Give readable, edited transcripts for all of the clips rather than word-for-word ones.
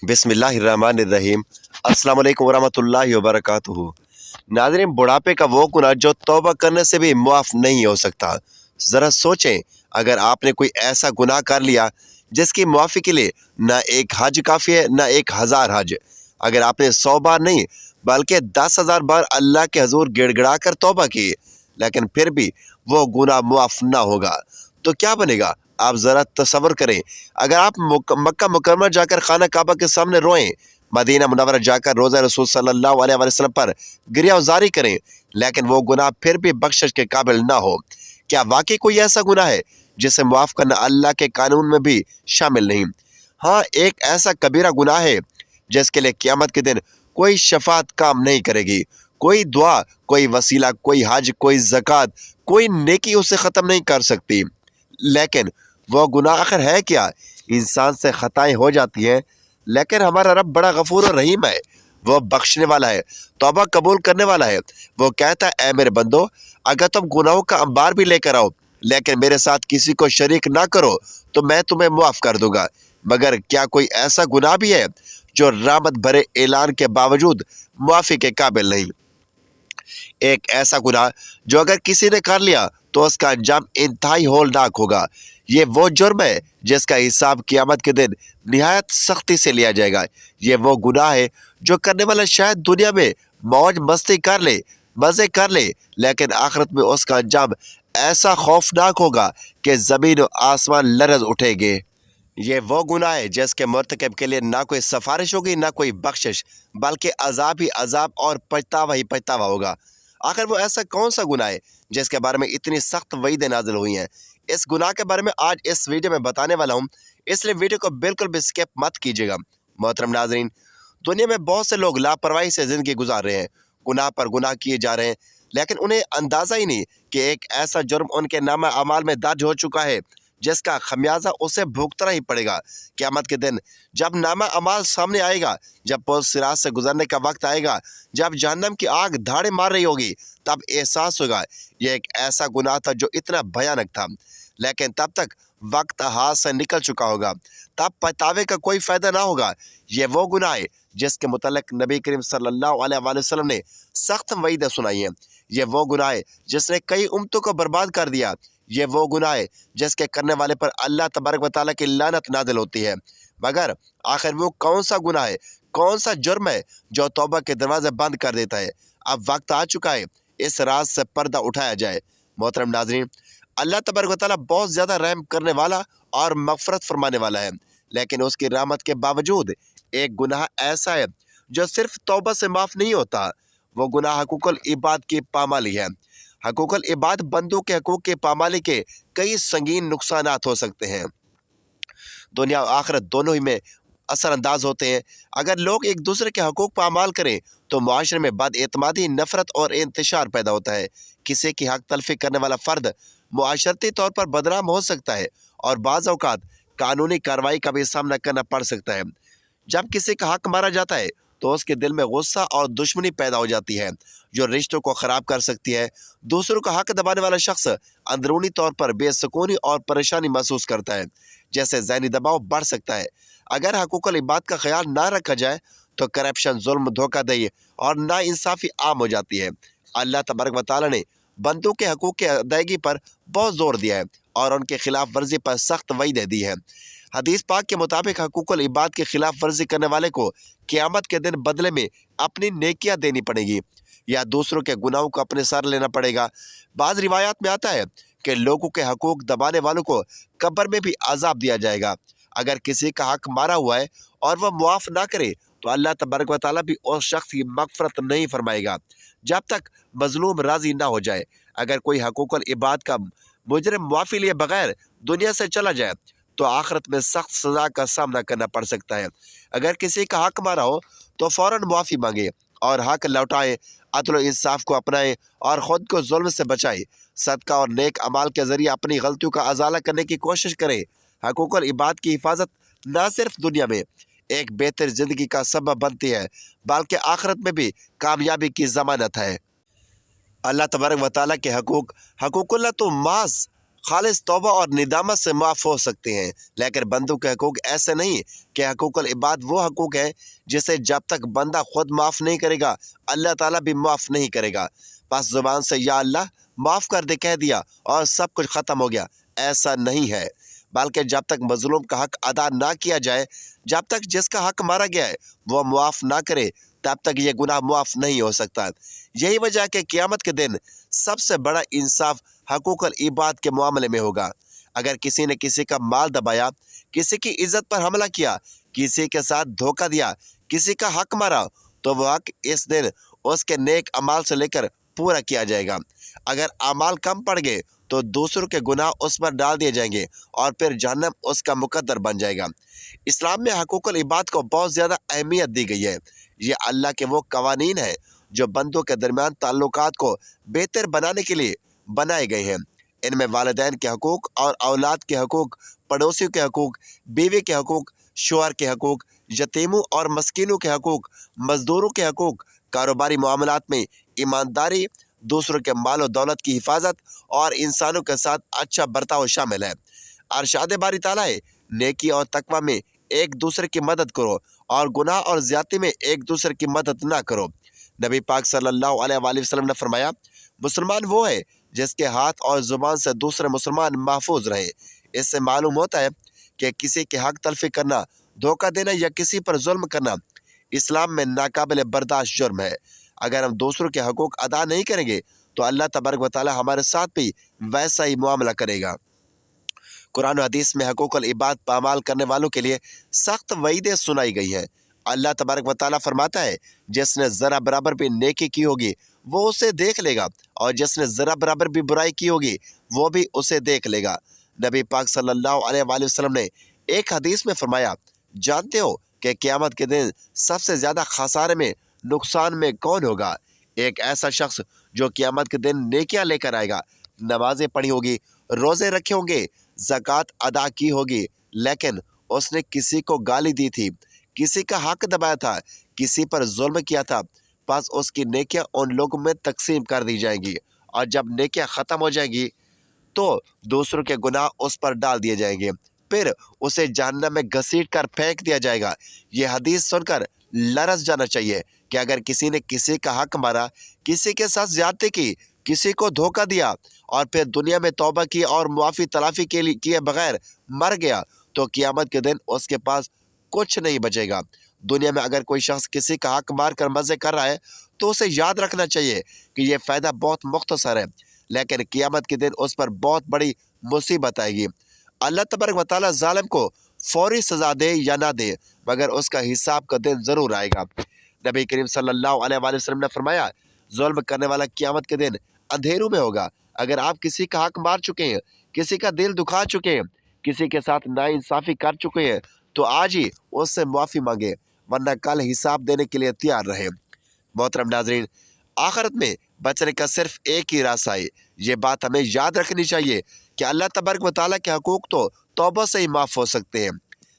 बिस्मिल्लाहिर्रहमानिर्रहीम। अस्सलाम वालेकुम वरहमतुल्लाहि वबरकातुहू। नाज़रीन, बुढ़ापे का वो गुनाह जो तौबा करने से भी मुआफ़ नहीं हो सकता। ज़रा सोचें, अगर आपने कोई ऐसा गुनाह कर लिया जिसकी मुआफ़ी के लिए ना एक हज काफ़ी है, ना एक हज़ार हज। अगर आपने 100 बार नहीं बल्कि 10,000 बार अल्लाह के हज़ूर गिड़गिड़ा कर तौबा की, लेकिन फिर भी वो गुनाह मुआफ़ ना होगा, तो क्या बनेगा? आप ज़रा तसव्वुर करें। अगर आप मक्का मुकर्रमा जाकर खाना काबा के सामने रोएं, मदीना मुनव्वरा जाकर रोज़ा रसूल सल्लल्लाहु अलैहि वसल्लम पर गिरियाज़ारी करें, लेकिन वो गुनाह फिर भी बख्शिश के काबिल ना हो, क्या वाकई कोई ऐसा गुनाह है जिसे मुआफ़ करना अल्लाह के कानून में भी शामिल नहीं? हाँ, एक ऐसा कबीरा गुनाह है जिसके लिए क़यामत के दिन कोई शफ़ाअत काम नहीं करेगी। कोई दुआ, कोई वसीला, कोई हज, कोई ज़कात, कोई नेकी उसे ख़त्म नहीं कर सकती। लेकिन वो गुनाह आखिर है क्या? इंसान से ख़ताएँ हो जाती हैं, लेकिन हमारा रब बड़ा गफ़ूर और रहीम है। वो बख्शने वाला है, तौबा कबूल करने वाला है। वो कहता है, ऐ मेरे बंदो, अगर तुम गुनाहों का अंबार भी लेकर आओ, लेकिन मेरे साथ किसी को शरीक ना करो, तो मैं तुम्हें मुआफ़ कर दूंगा। मगर क्या कोई ऐसा गुनाह भी है जो रहमत भरे ऐलान के बावजूद मुआफ़ी के काबिल नहीं? एक ऐसा गुनाह जो अगर किसी ने कर लिया तो उसका अंजाम इंतहाई होलनाक होगा। ये वो जुर्म है जिसका हिसाब क़यामत के दिन निहायत सख्ती से लिया जाएगा। ये वो गुनाह है जो करने वाला शायद दुनिया में मौज मस्ती कर ले, मज़े कर ले, लेकिन आखिरत में उसका अंजाम ऐसा खौफनाक होगा कि ज़मीन और आसमान लरज़ उठेंगे। ये वो गुनाह है जिसके मर्तकब के लिए ना कोई सिफारिश होगी, ना कोई बख्शिश, बल्कि अजाब ही अजाब और पछतावा ही पछतावा होगा। आखिर वो ऐसा कौन सा गुनाह है जिसके बारे में इतनी सख्त वईदें नाज़िल हुई हैं? इस गुनाह के बारे में आज इस वीडियो में बताने वाला हूँ, इसलिए वीडियो को बिल्कुल भी स्किप मत कीजिएगा। मोहतरम नाज़रीन, दुनिया में बहुत से लोग लापरवाही से ज़िंदगी गुजार रहे हैं, गुनाह पर गुनाह किए जा रहे हैं, लेकिन उन्हें अंदाज़ा ही नहीं कि एक ऐसा जुर्म उनके नामा अमाल में दर्ज हो चुका है जिसका खमियाजा उसे भुगतना ही पड़ेगा। क़यामत के दिन जब नामा अमाल सामने आएगा, जब पुल सिरात से गुजरने का वक्त आएगा, जब जहन्नम की आग धाड़े मार रही होगी, तब एहसास होगा यह एक ऐसा गुनाह था जो इतना भयानक था, लेकिन तब तक वक्त हाथ से निकल चुका होगा। तब पछतावे का कोई फ़ायदा ना होगा। ये वो गुनाह है जिसके मुतल्लिक़ नबी करीम सल्लल्लाहु अलैहि वसल्लम ने सख्त वईदें सुनाई हैं। ये वो गुनाह है जिसने कई उम्मतों को बर्बाद कर दिया। ये वो गुनाह है जिसके करने वाले पर अल्लाह तबारक व तआला की लानत नाज़िल होती है। मगर आखिर वो कौन सा गुनाह है, कौन सा जुर्म है जो तौबा के दरवाज़े बंद कर देता है? अब वक्त आ चुका है इस राज से पर्दा उठाया जाए। मोहतरम नाज़रीन, अल्लाह तबारक व तआला बहुत ज़्यादा रहम करने वाला और मग़फ़िरत फरमाने वाला है, लेकिन उसकी रहमत के बावजूद एक गुनाह ऐसा है जो सिर्फ तौबा से माफ़ नहीं होता। वो गुनाह हकूक़ुल इबाद की पामाली है। हकूक़ुल इबाद, बंदों के हकूक़ की पामाली के कई संगीन नुकसानात हो सकते हैं। दुनिया और आखिरत दोनों ही में असरअंदाज होते हैं। अगर लोग एक दूसरे के हकूक़ पर अमाल करें तो मुआशरे में बदएतमादी, नफ़रत और इंतशार पैदा होता है। किसी की हक तलफ़ी करने वाला फ़र्द मुआशरती तौर पर बदनाम हो सकता है और बाज़ औक़ात कानूनी कार्रवाई का भी सामना करना पड़ सकता है। जब किसी का हक मारा जाता है तो उसके दिल में गुस्सा और दुश्मनी पैदा हो जाती है जो रिश्तों को ख़राब कर सकती है। दूसरों का हक दबाने वाला शख्स अंदरूनी तौर पर बेसुकूनी और परेशानी महसूस करता है, जैसे ज़हनी दबाव बढ़ सकता है। अगर हकूक़ुल इबाद का ख्याल ना रखा जाए तो करप्शन, जुल्म, धोखाधड़ी और नाइंसाफ़ी आम हो जाती है। अल्लाह तबारक व तआला ने बंदों के हकूक़ की अदायगी पर बहुत ज़ोर दिया है और उनकी खिलाफ वर्जी पर सख्त वईदें दी है। हदीस पाक के मुताबिक हकूक़ुल इबाद की खिलाफ वर्जी करने वाले को क़यामत के दिन बदले में अपनी नेकियां देनी पड़ेगी या दूसरों के गुनाहों को अपने सर लेना पड़ेगा। बाज़ रिवायात में आता है कि लोगों के हकूक़ दबाने वालों को कब्र में भी अजाब दिया जाएगा। अगर किसी का हक मारा हुआ है और वह मुआफ़ ना करे तो अल्लाह तबारक व तआला भी उस शख्स की मग़फ़िरत नहीं फरमाएगा जब तक मज़लूम राज़ी ना हो जाए। अगर कोई हकूक़ुल इबाद का मुजरिम मुआफ़ी लिए बगैर दुनिया से चला जाए तो आखिरत में सख्त सज़ा का सामना करना पड़ सकता है। अगर किसी का हक मारा हो तो फ़ौरन मुआफ़ी मांगे और हक लौटाएं, अदल इंसाफ को अपनाएं और ख़ुद को जुल्म से बचाएं। सदका और नेक अमाल के ज़रिए अपनी गलतियों का अज़ाला करने की कोशिश करें। हकूक़ुल इबाद की हिफाजत न सिर्फ दुनिया में एक बेहतर ज़िंदगी का सबब बनती है, बल्कि आखिरत में भी कामयाबी की ज़मानत है। अल्लाह तबारक व तआला के हकूक़ हकूक़ुल्लाह तो माज़ खालिस तौबा और निदामत से माफ़ हो सकते हैं। लेकिन बंदों के हकूक़ ऐसे नहीं कि हकूक़ुल इबाद वो हकूक़ है जिसे जब तक बंदा खुद माफ़ नहीं करेगा अल्लाह ताला भी माफ़ नहीं करेगा। बस ज़ुबान से या अल्लाह माफ़ कर दे कह दिया और सब कुछ ख़त्म हो गया, ऐसा नहीं है। बल्कि जब तक मज़लूम का हक़ अदा ना किया जाए, जब तक जिसका हक़ मारा गया है वो मुआफ़ ना करे, तब तक ये गुनाह मुआफ़ नहीं हो सकता। यही वजह है कि क़यामत के दिन सबसे बड़ा इंसाफ हकूक़ुल इबाद के मामले में होगा। अगर किसी ने किसी का माल दबाया, किसी की इज़्ज़त पर हमला किया, किसी के साथ धोखा दिया, किसी का हक़ मारा, तो वह हक़ इस दिन उसके नेक अमाल से लेकर पूरा किया जाएगा। अगर अमाल कम पड़ गए तो दूसरों के गुनाह उस पर डाल दिए जाएंगे और फिर जहन्नम उसका मुकद्दर बन जाएगा। इस्लाम में हकूक़ुल इबाद को बहुत ज़्यादा अहमियत दी गई है। ये अल्लाह के वो कवानीन हैं जो बंदों के दरमियान ताल्लुकात को बेहतर बनाने के लिए बनाए गए हैं। इनमें वालिदैन के हकूक़ और औलाद के हकूक़, पड़ोसियों के हकूक़, बीवी के हकूक़, शौहर के हकूक़, यतीमों और मस्कीनों के हकूक़, मज़दूरों के हकूक़, कारोबारी मामलात में ईमानदारी, दूसरों के माल और दौलत की हिफाजत और इंसानों के साथ अच्छा बर्ताव शामिल है। अरशाद बारी ताला है, नेकी और तकवा में एक दूसरे की मदद करो और गुनाह और ज़्यादती में एक दूसरे की मदद ना करो। नबी पाक सल्लल्लाहु अलैहि वसल्लम ने फरमाया, मुसलमान वो है जिसके हाथ और ज़ुबान से दूसरे मुसलमान महफूज रहे। इससे मालूम होता है कि किसी के हक़ तलफ़ी करना, धोखा देना या किसी पर जुल्म करना इस्लाम में नाकाबिल बर्दाश्त जुर्म है। अगर हम दूसरों के हकूक़ अदा नहीं करेंगे तो अल्लाह तबारक व तआला हमारे साथ भी वैसा ही मुआमला करेगा। कुरान और हदीस में हकूक़ुल इबाद पामाल करने वालों के लिए सख्त वईदें सुनाई गई हैं। अल्लाह तबारक व तआला फरमाता है, जिसने ज़रा बराबर भी नेकी की होगी वो उसे देख लेगा और जिसने ज़रा बराबर भी बुराई की होगी वो भी उसे देख लेगा। नबी पाक सल्लल्लाहु अलैहि वसल्लम ने एक हदीस में फरमाया, जानते हो कि क़यामत के दिन सबसे ज़्यादा खसारे में, नुकसान में कौन होगा? एक ऐसा शख्स जो क़यामत के दिन नेकियां लेकर आएगा, नमाजें पढ़ी होगी, रोज़े रखे होंगे, ज़कात अदा की होगी, लेकिन उसने किसी को गाली दी थी, किसी का हक़ दबाया था, किसी पर जुल्म किया था, बस उसकी नेकियां उन लोगों में तकसीम कर दी जाएंगी और जब नेकियां ख़त्म हो जाएंगी तो दूसरों के गुनाह उस पर डाल दिए जाएंगे, फिर उसे जहन्नम में घसीट कर फेंक दिया जाएगा। ये हदीस सुनकर लरज़ जाना चाहिए कि अगर किसी ने किसी का हक़ मारा, किसी के साथ ज़्यादती की, किसी को धोखा दिया और फिर दुनिया में तौबा की और मुआफ़ी तलाफ़ी के लिए किए बगैर मर गया तो क़यामत के दिन उसके पास कुछ नहीं बचेगा। दुनिया में अगर कोई शख्स किसी का हक़ मार कर मज़े कर रहा है तो उसे याद रखना चाहिए कि यह फ़ायदा बहुत मुख्तसर है, लेकिन क़यामत के दिन उस पर बहुत बड़ी मुसीबत आएगी। अल्लाह तबारक व तआला ज़ालिम को फ़ौरी सज़ा दे या ना दे, मगर उसका हिसाब का दिन ज़रूर आएगा। नबी करीम सल्लल्लाहु अलैहि वसल्लम ने फरमाया, जुल्म करने वाला क़यामत के दिन अंधेरों में होगा। अगर आप किसी का हक़ मार चुके हैं, किसी का दिल दुखा चुके हैं, किसी के साथ नाइंसाफ़ी कर चुके हैं, तो आज ही उससे माफ़ी मांगे, वरना कल हिसाब देने के लिए तैयार रहे। मोहतरम नाज़रीन, आखिरत में बचने का सिर्फ एक ही रास्ता है। ये बात हमें याद रखनी चाहिए कि अल्लाह तबारक व तआला के हकूक़ तो तौबा से ही माफ़ हो सकते हैं,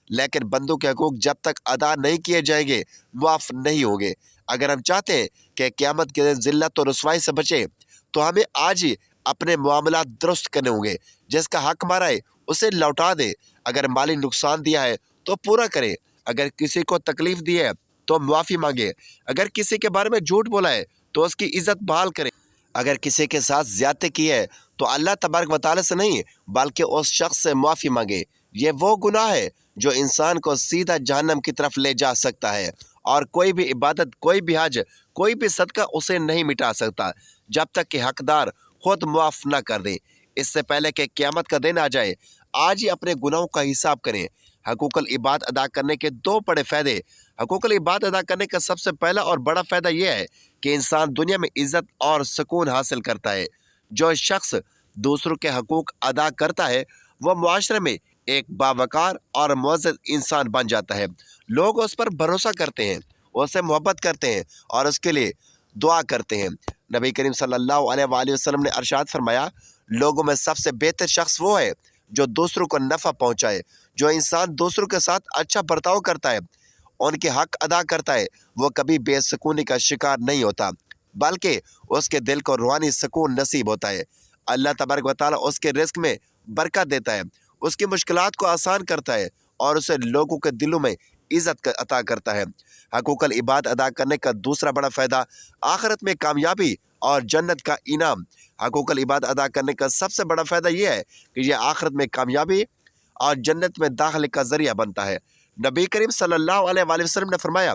लेकिन बंदों के हकूक़ जब तक अदा नहीं किए जाएंगे माफ़ नहीं होंगे। अगर हम चाहते हैं कि क़यामत के दिन ज़िल्लत और रुसवाई से बचें तो हमें आज ही अपने मामलात दुरुस्त करने होंगे। जिसका हक़ मारा है उसे लौटा दे, अगर माली नुकसान दिया है तो पूरा करें, अगर किसी को तकलीफ़ दी है तो मुआफ़ी मांगे, अगर किसी के बारे में झूठ बोला है तो उसकी इज़्ज़त बहाल करें, अगर किसी के साथ ज़्यादती की है तो अल्लाह तबारक व तआला से नहीं बल्कि उस शख्स से माफ़ी मांगे। ये वो गुनाह है जो इंसान को सीधा जहन्नम की तरफ ले जा सकता है और कोई भी इबादत, कोई भी हज, कोई भी सदका उसे नहीं मिटा सकता जब तक कि हकदार खुद मुआफ़ ना कर दे। इससे पहले कि क़यामत का दिन आ जाए, आज ही अपने गुनाहों का हिसाब करें। हकूक़ुल इबाद अदा करने के दो बड़े फ़ायदे। हकूक़ुल इबाद अदा करने का सबसे पहला और बड़ा फ़ायदा यह है कि इंसान दुनिया में इज़्ज़त और सुकून हासिल करता है। जो शख्स दूसरों के हकूक़ अदा करता है वह मुआशरे में एक बावकार और मुअज़्ज़ज़ इंसान बन जाता है। लोग उस पर भरोसा करते हैं, उससे मोहब्बत करते हैं और उसके लिए दुआ करते हैं। नबी करीम सल्लल्लाहु अलैहि वसल्लम ने इरशाद फरमाया, लोगों में सबसे बेहतर शख्स वो है जो दूसरों को नफ़ा पहुँचाए। जो इंसान दूसरों के साथ अच्छा बर्ताव करता है, उनके हक़ अदा करता है, वो कभी बेसुकूनी का शिकार नहीं होता, बल्कि उसके दिल को रूहानी सुकून नसीब होता है। अल्लाह तबारक व तआला उसके रिज़्क़ में برکت دیتا ہے، اس کی مشکلات کو آسان کرتا ہے اور اسے لوگوں کے دلوں میں عزت عطا کرتا ہے۔ حقوق العباد ادا کرنے کا دوسرا بڑا فائدہ آخرت میں کامیابی اور جنت کا انعام۔ حقوق العباد ادا کرنے کا سب سے بڑا فائدہ یہ ہے کہ یہ آخرت میں کامیابی اور جنت میں داخلے کا ذریعہ بنتا ہے۔ نبی کریم صلی اللہ علیہ وآلہ وسلم نے فرمایا،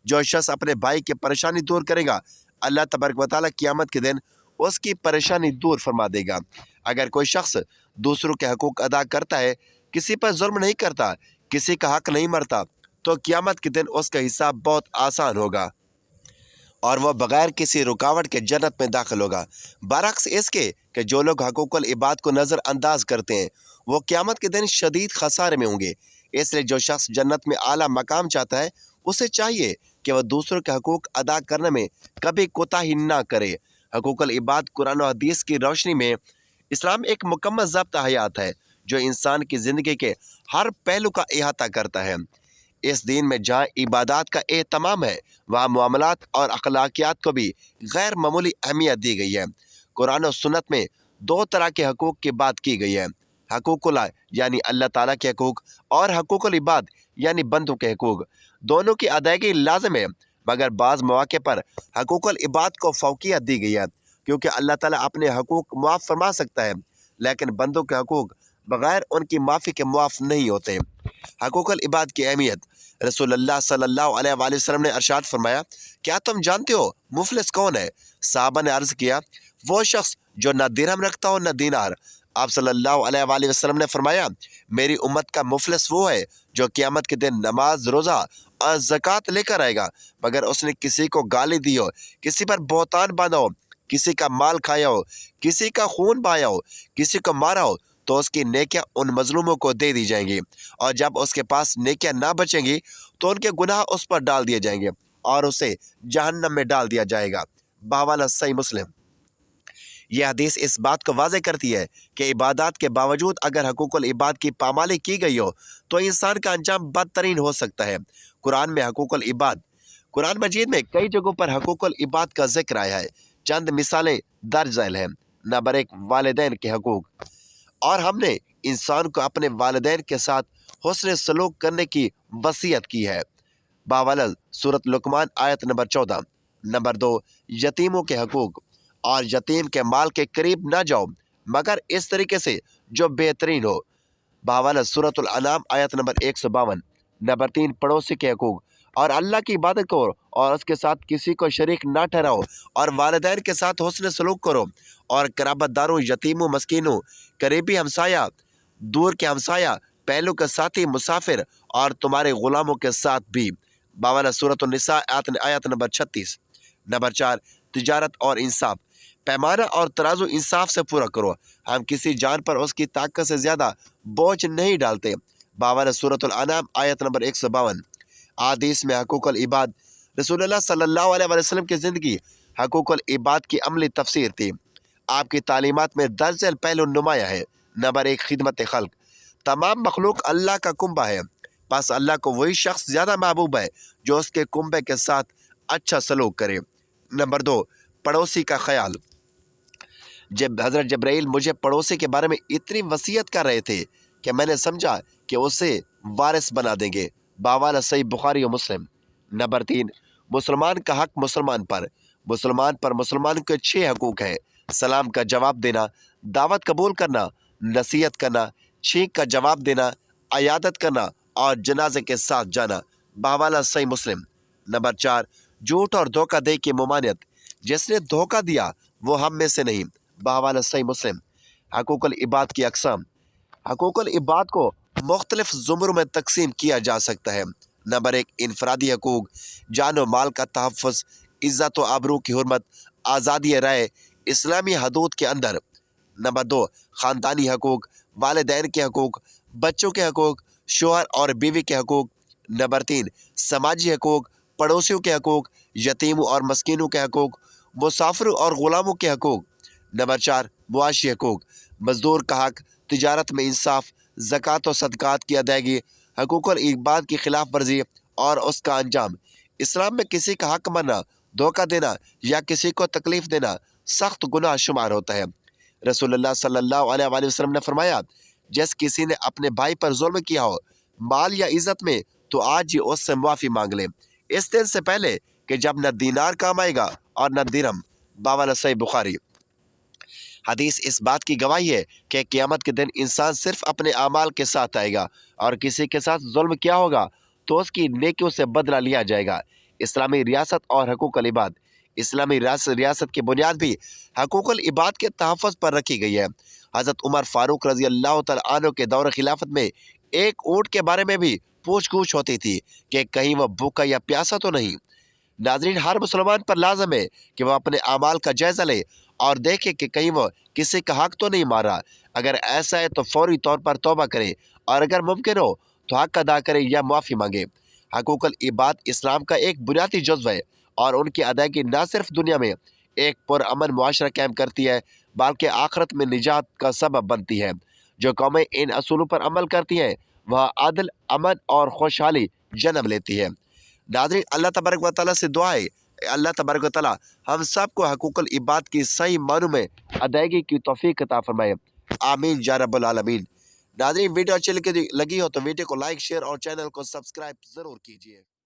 جو شخص اپنے بھائی کی پریشانی دور کرے گا، اللہ تبارک و تعالیٰ قیامت کے دن اس کی پریشانی دور فرما دے گا۔ اگر کوئی شخص دوسروں کے حقوق ادا کرتا ہے، کسی پر ظلم نہیں کرتا، کسی کا حق نہیں مرتا، تو قیامت کے دن اس کا حساب بہت آسان ہوگا اور وہ بغیر کسی رکاوٹ کے جنت میں داخل ہوگا۔ برعکس اس کے کہ جو لوگ حقوق العباد کو نظر انداز کرتے ہیں، وہ قیامت کے دن شدید خسارے میں ہوں گے۔ اس لیے جو شخص جنت میں اعلیٰ مقام چاہتا ہے، اسے چاہیے کہ وہ دوسروں کے حقوق ادا کرنے میں کبھی کوتاہی نہ کرے۔ حقوق العباد قرآن و حدیث کی روشنی میں اسلام ایک مکمل ضابطہ حیات ہے جو انسان کی زندگی کے ہر پہلو کا احاطہ کرتا ہے۔ اس دین میں جہاں عبادات کا اہتمام ہے، وہاں معاملات اور اخلاقیات کو بھی غیر معمولی اہمیت دی گئی ہے۔ قرآن و سنت میں دو طرح کے حقوق کی بات کی گئی ہے، حقوق اللہ یعنی اللہ تعالیٰ کے حقوق اور حقوق العباد یعنی بندوں کے حقوق۔ دونوں کی ادائیگی لازم ہے، مگر بعض مواقع پر حقوق العباد کو فوقیت دی گئی ہے کیونکہ اللہ تعالیٰ اپنے حقوق معاف فرما سکتا ہے، لیکن بندوں کے حقوق بغیر ان کی معافی کے معاف نہیں ہوتے۔ حقوق العباد کی اہمیت۔ رسول اللہ صلی اللہ علیہ وآلہ وسلم نے ارشاد فرمایا، کیا تم جانتے ہو مفلس کون ہے؟ صحابہ نے عرض کیا، وہ شخص جو نہ درہم رکھتا ہو نہ دینار۔ آپ صلی اللہ علیہ وآلہ وسلم نے فرمایا، میری امت کا مفلس وہ ہے جو قیامت کے دن نماز، روزہ اور زکوٰۃ لے کر آئے گا، مگر اس نے کسی کو گالی دی ہو، کسی پر بہتان باندھا ہو، کسی کا مال کھایا ہو، کسی کا خون بہایا ہو، کسی کو مارا ہو، تو اس کی نیکیاں ان مظلوموں کو دے دی جائیں گی، اور جب اس کے پاس نیکیاں نہ بچیں گی تو ان کے گناہ اس پر ڈال دیے جائیں گے اور اسے جہنم میں ڈال دیا جائے گا۔ بحوالہ صحیح مسلم۔ یہ حدیث اس بات کو واضح کرتی ہے کہ عبادات کے باوجود اگر حقوق العباد کی پامالی کی گئی ہو تو انسان کا انجام بدترین ہو سکتا ہے۔ قرآن میں حقوق العباد۔ قرآن مجید میں کئی جگہوں پر حقوق العباد کا ذکر آیا ہے۔ چند مثالیں درج ذیل ہیں۔ نمبر 1، والدین کے حقوق۔ اور ہم نے انسان کو اپنے والدین کے ساتھ حسن سلوک کرنے کی وصیت کی ہے۔ باوالہ سورۃ لقمان آیت نمبر 14۔ نمبر 2، یتیموں کے حقوق۔ اور یتیم کے مال کے قریب نہ جاؤ مگر اس طریقے سے جو بہترین ہو۔ باوالہ سورۃ الانعام آیت نمبر 152۔ نمبر 3، پڑوسی کے حقوق۔ اور اللہ کی عبادت کرو اور اس کے ساتھ کسی کو شریک نہ ٹھہراؤ، اور والدین کے ساتھ حسن سلوک کرو، اور قرابت داروں، یتیموں، مسکینوں، قریبی ہمسایہ، دور کے ہمسایہ، پہلو کے ساتھی، مسافر اور تمہارے غلاموں کے ساتھ بھی۔ باوالہ سورۃ النساء آیت نمبر 36۔ نمبر 4، تجارت اور انصاف۔ پیمانہ اور ترازو انصاف سے پورا کرو، ہم کسی جان پر اس کی طاقت سے زیادہ بوجھ نہیں ڈالتے۔ باوالہ سورۃ الانعام آیت نمبر 152۔ حدیث میں حقوق العباد۔ رسول اللہ صلی اللہ علیہ وسلم کی زندگی حقوق العباد کی عملی تفسیر تھی۔ آپ کی تعلیمات میں درج ذیل پہلو نمایاں ہے۔ نمبر 1، خدمت خلق۔ تمام مخلوق اللہ کا کنبہ ہے، بس اللہ کو وہی شخص زیادہ محبوب ہے جو اس کے کنبے کے ساتھ اچھا سلوک کرے۔ نمبر 2، پڑوسی کا خیال۔ جب حضرت جبرائیل مجھے پڑوسی کے بارے میں اتنی وصیت کر رہے تھے کہ میں نے سمجھا کہ اسے وارث بنا دیں گے۔ باوالہ صحیح بخاری و مسلم۔ نمبر 3، مسلمان کا حق مسلمان پر۔ مسلمان پر مسلمان کے 6 حقوق ہیں: سلام کا جواب دینا، دعوت قبول کرنا، نصیحت کرنا، چھینک کا جواب دینا، عیادت کرنا اور جنازے کے ساتھ جانا۔ باوالہ صحیح مسلم۔ نمبر 4، جھوٹ اور دھوکہ دہی کی ممانعت۔ جس نے دھوکہ دیا وہ ہم میں سے نہیں۔ باوالہ صحیح مسلم۔ حقوق العباد کی اقسام۔ حقوق العباد کو مختلف زمروں میں تقسیم کیا جا سکتا ہے۔ نمبر 1، انفرادی حقوق، جان و مال کا تحفظ، عزت و آبرو کی حرمت، آزادی رائے اسلامی حدود کے اندر۔ نمبر 2، خاندانی حقوق، والدین کے حقوق، بچوں کے حقوق، شوہر اور بیوی کے حقوق۔ نمبر 3، سماجی حقوق، پڑوسیوں کے حقوق، یتیموں اور مسکینوں کے حقوق، مسافروں اور غلاموں کے حقوق۔ نمبر 4، معاشی حقوق، مزدور کا حق، تجارت میں انصاف، زکوٰۃ و صدقات کی ادائیگی، حقوق العباد کی خلاف ورزی اور اس کا انجام۔ اسلام میں کسی کا حق ماننا، دھوکہ دینا یا کسی کو تکلیف دینا سخت گناہ شمار ہوتا ہے۔ रसूल अल्लाह सल्लल्लाहु अलैहि वसल्लम ने फरमाया, जिस किसी ने अपने भाई पर जुल्म किया हो माल या इज्जत में, तो आज ही उससे माफ़ी मांग ले, इस दिन से पहले कि जब न दीनार काम आएगा और न दिरहम। बावन सही बुखारी। हदीस इस बात की गवाही है कि क़यामत के दिन इंसान सिर्फ अपने अमाल के साथ आएगा, और किसी के साथ जुल्म किया होगा तो उसकी नेकियों से बदला लिया जाएगा। इस्लामी रियासत और हकूक़ुल इबाद। इस्लामी रियासत की बुनियाद भी हकूक़ुल इबाद के तहफ़्फ़ुज़ पर रखी गई है। हज़रत उमर फ़ारूक रज़ी अल्लाह तआला अन्हु के दौर खिलाफत में एक ऊँट के बारे में भी पूछ गूछ होती थी कि कहीं वह भूखा या प्यासा तो नहीं। नाज़रीन, हर मुसलमान पर लाजम है कि वह अपने अमाल का जायज़ा ले और देखे कि कहीं वह किसी का हक तो नहीं मारा। अगर ऐसा है तो फौरी तौर पर तौबा करे, और अगर मुमकिन हो तो हक अदा करे या माफ़ी मांगे। हकूक़ुल इबाद इस्लाम का एक बुनियादी जुज़्व है, और उनकी अदायगी न सिर्फ दुनिया में एक पुरअमन मुआशरा कायम करती है, बल्कि आखिरत में निजात का सबब बनती है। जो कौमें इन असूलों पर अमल करती हैं वह अदल, अमन और खुशहाली जन्म लेती है। नाज़रीन, अल्लाह तबारक व तआला से दुआ है, अल्लाह तबारक व तआला हम सबको हकूक़ुल इबाद की सही मानों में अदायगी की तौफ़ीक़ अता फ़रमाए। आमीन या रब्बल आलमीन। नाज़रीन, वीडियो अच्छी लगी हो तो वीडियो को लाइक, शेयर और चैनल को सब्सक्राइब ज़रूर कीजिए।